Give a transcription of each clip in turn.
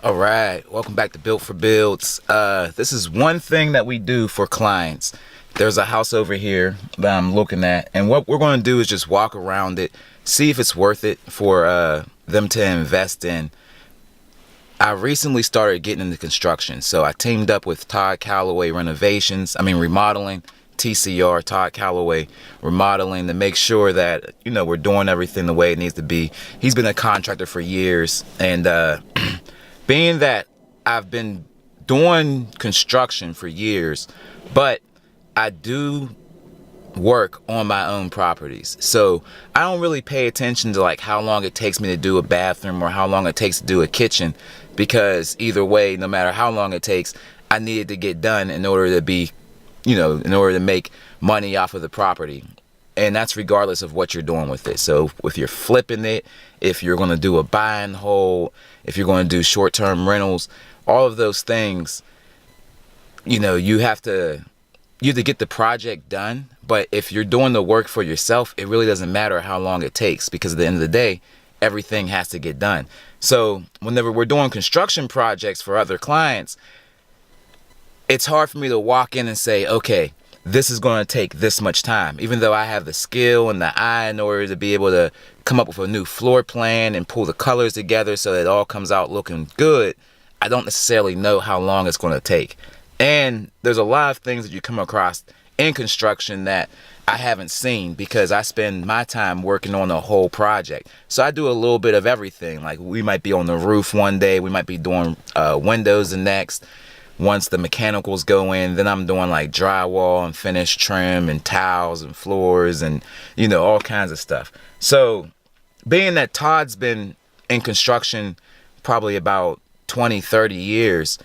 All right, welcome back to Built for Builds. This is one thing that we do for clients. There's a house over here that I'm looking at, and what we're going to do is just walk around it, see if it's worth it for them to invest in. I recently started getting into construction, so I teamed up with Todd Calloway Remodeling, TCR, Todd Calloway Remodeling, to make sure that, we're doing everything the way it needs to be. He's been a contractor for years, and being that I've been doing construction for years, but I do work on my own properties. So I don't really pay attention to like how long it takes me to do a bathroom or how long it takes to do a kitchen, because either way, no matter how long it takes, I need it to get done in order to be, in order to make money off of the property. And that's regardless of what you're doing with it. So if you're flipping it, if you're going to do a buy and hold, if you're going to do short-term rentals, all of those things, you have to get the project done. But if you're doing the work for yourself, it really doesn't matter how long it takes, because at the end of the day, everything has to get done. So whenever we're doing construction projects for other clients, it's hard for me to walk in and say, okay, this is going to take this much time, even though I have the skill and the eye in order to be able to come up with a new floor plan and pull the colors together so that it all comes out looking good. I don't necessarily know how long it's going to take. And there's a lot of things that you come across in construction that I haven't seen, because I spend my time working on the whole project. So I do a little bit of everything. Like, we might be on the roof one day, we might be doing windows the next. Once the mechanicals go in, then I'm doing like drywall and finish trim and tiles and floors and, all kinds of stuff. So being that Todd's been in construction probably about 20-30 years,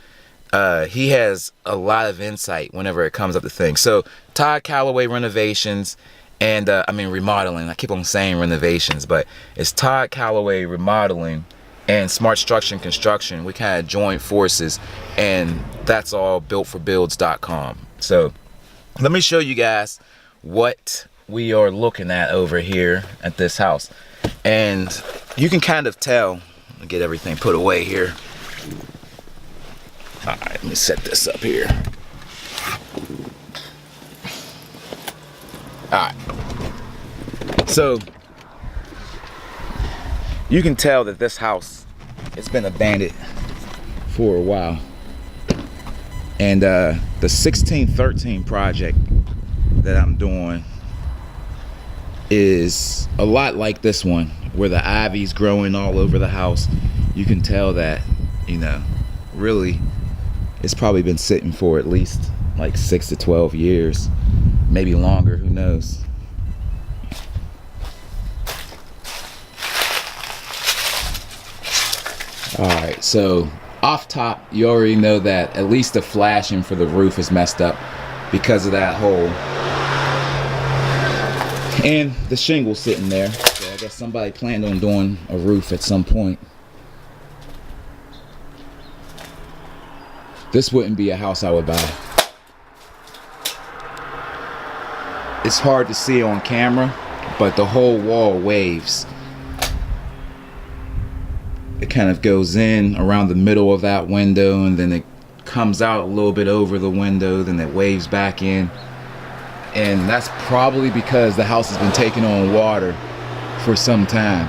he has a lot of insight whenever it comes up to things. So Todd Calloway Renovations and Remodeling. I keep on saying renovations, but it's Todd Calloway Remodeling and Smartstruction Construction. We kind of joined forces, and that's all builtforbuilds.com. So let me show you guys what we are looking at over here at this house. And you can kind of tell, I'll get everything put away here. All right, let me set this up here. All right. So you can tell that this house, it's been abandoned for a while. And the 1613 project that I'm doing is a lot like this one, where the ivy's growing all over the house. You can tell that, really it's probably been sitting for at least like 6 to 12 years, maybe longer, who knows. Alright, so off top, you already know that at least the flashing for the roof is messed up because of that hole. And the shingle sitting there. So I guess somebody planned on doing a roof at some point. This wouldn't be a house I would buy. It's hard to see on camera, but the whole wall waves. It kind of goes in around the middle of that window, and then it comes out a little bit over the window, then it waves back in. And that's probably because the house has been taking on water for some time.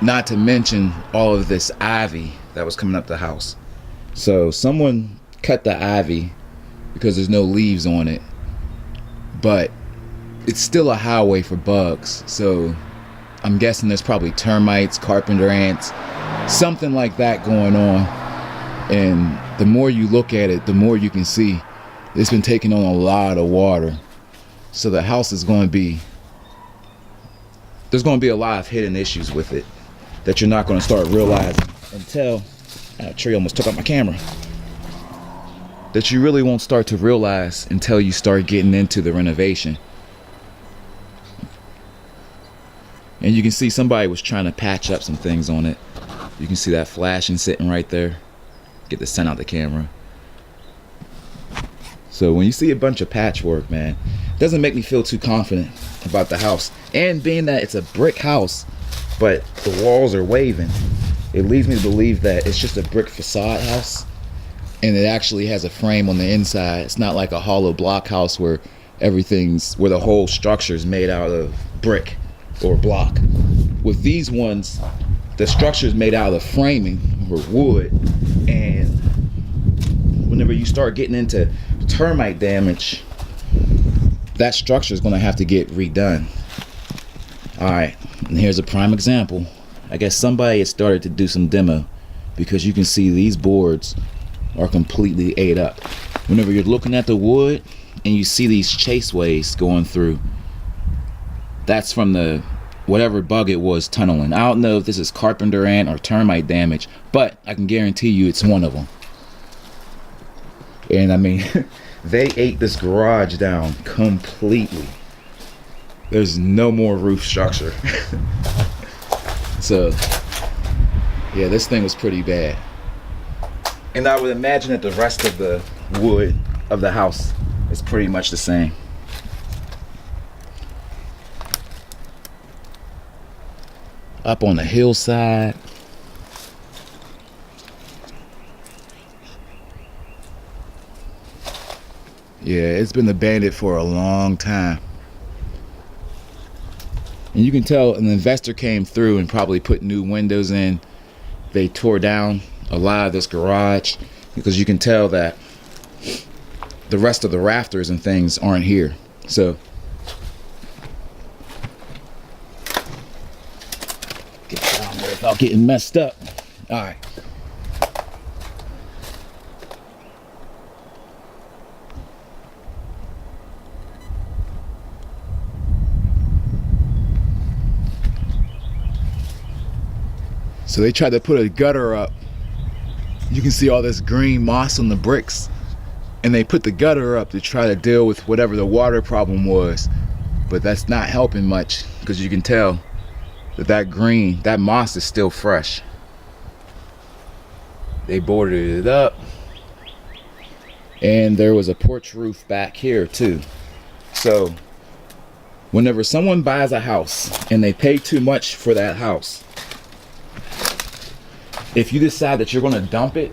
Not to mention all of this ivy that was coming up the house. So someone cut the ivy because there's no leaves on it, but it's still a highway for bugs. So I'm guessing there's probably termites, carpenter ants, something like that going on. And the more you look at it, the more you can see it's been taking on a lot of water. So the house is going to be, there's going to be a lot of hidden issues with it that you're not going to start realizing until, that tree almost took out my camera, that you really won't start to realize until you start getting into the renovation. And you can see somebody was trying to patch up some things on it. You can see that flashing sitting right there. Get the sun out the camera. So when you see a bunch of patchwork, man, it doesn't make me feel too confident about the house. And being that it's a brick house, but the walls are waving, it leads me to believe that it's just a brick facade house, and it actually has a frame on the inside. It's not like a hollow block house where where the whole structure is made out of brick or block. With these ones, the structure is made out of framing or wood, and whenever you start getting into termite damage, that structure is going to have to get redone. All right, and here's a prime example. I guess somebody has started to do some demo, because you can see these boards are completely ate up. Whenever you're looking at the wood and you see these chaseways going through, that's from the whatever bug it was tunneling. I don't know if this is carpenter ant or termite damage, but I can guarantee you it's one of them. And I mean, they ate this garage down completely. There's no more roof structure. So yeah, this thing was pretty bad. And I would imagine that the rest of the wood of the house is pretty much the same. Up on the hillside, yeah, it's been abandoned for a long time. And you can tell an investor came through and probably put new windows in. They tore down a lot of this garage, because you can tell that the rest of the rafters and things aren't here. So get down there without getting messed up. All right. So they tried to put a gutter up. You can see all this green moss on the bricks, and they put the gutter up to try to deal with whatever the water problem was, but that's not helping much, because you can tell that moss is still fresh. They boarded it up, and there was a porch roof back here too. So whenever someone buys a house and they pay too much for that house, if you decide that you're going to dump it,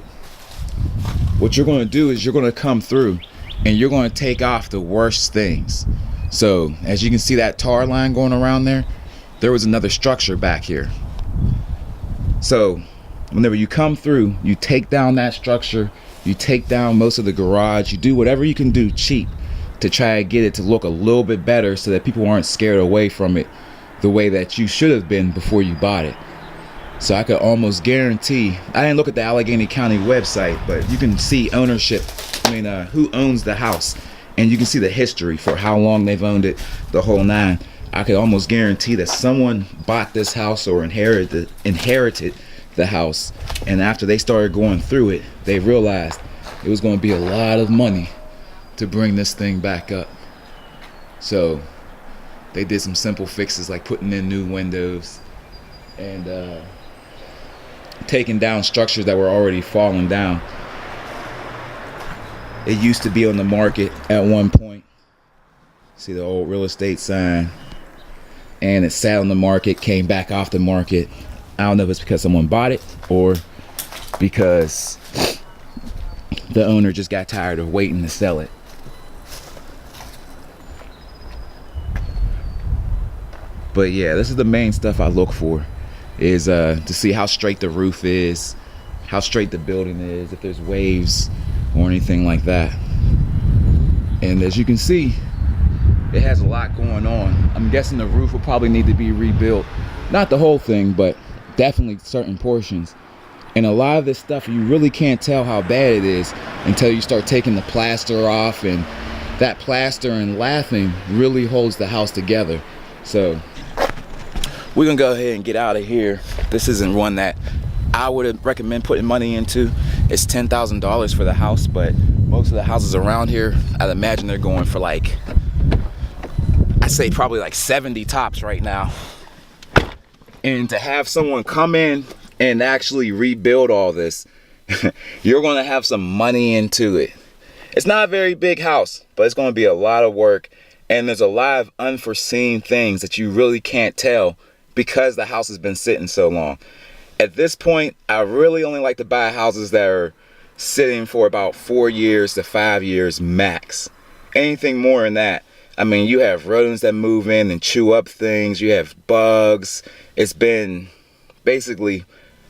what you're going to do is you're going to come through and you're going to take off the worst things. So as you can see that tar line going around there, there was another structure back here. So whenever you come through, you take down that structure, you take down most of the garage, you do whatever you can do cheap to try to get it to look a little bit better, so that people aren't scared away from it the way that you should have been before you bought it. So I could almost guarantee, I didn't look at the Allegheny County website, but you can see ownership, who owns the house, and you can see the history for how long they've owned it, the whole nine. I could almost guarantee that someone bought this house or inherited the house, and after they started going through it, they realized it was going to be a lot of money to bring this thing back up. So they did some simple fixes like putting in new windows and taking down structures that were already falling down. It used to be on the market at one point. See the old real estate sign, and it sat on the market, came back off the market. I don't know if it's because someone bought it or because the owner just got tired of waiting to sell it. But yeah, this is the main stuff I look for, is to see how straight the roof is, how straight the building is, if there's waves or anything like that. And as you can see, it has a lot going on. I'm guessing the roof will probably need to be rebuilt. Not the whole thing, but definitely certain portions. And a lot of this stuff, you really can't tell how bad it is until you start taking the plaster off, and that plaster and lathing really holds the house together. So we're gonna go ahead and get out of here. This isn't one that I would recommend putting money into. It's $10,000 for the house, but most of the houses around here, I'd imagine they're going for like, I say probably like 70 tops right now. And to have someone come in and actually rebuild all this, you're gonna have some money into it. It's not a very big house, but it's gonna be a lot of work, and there's a lot of unforeseen things that you really can't tell because the house has been sitting so long. At this point, I really only like to buy houses that are sitting for about 4 years to 5 years max. Anything more than that, I mean, you have rodents that move in and chew up things. You have bugs. It's been basically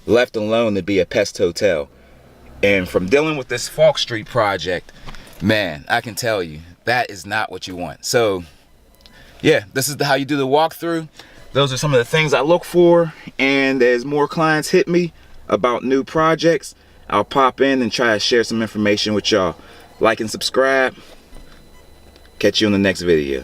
left alone to be a pest hotel. And from dealing with this Falk Street project, man, I can tell you, that is not what you want. So, yeah, this is how you do the walkthrough. Those are some of the things I look for. And as more clients hit me about new projects, I'll pop in and try to share some information with y'all. Like and subscribe. Catch you in the next video.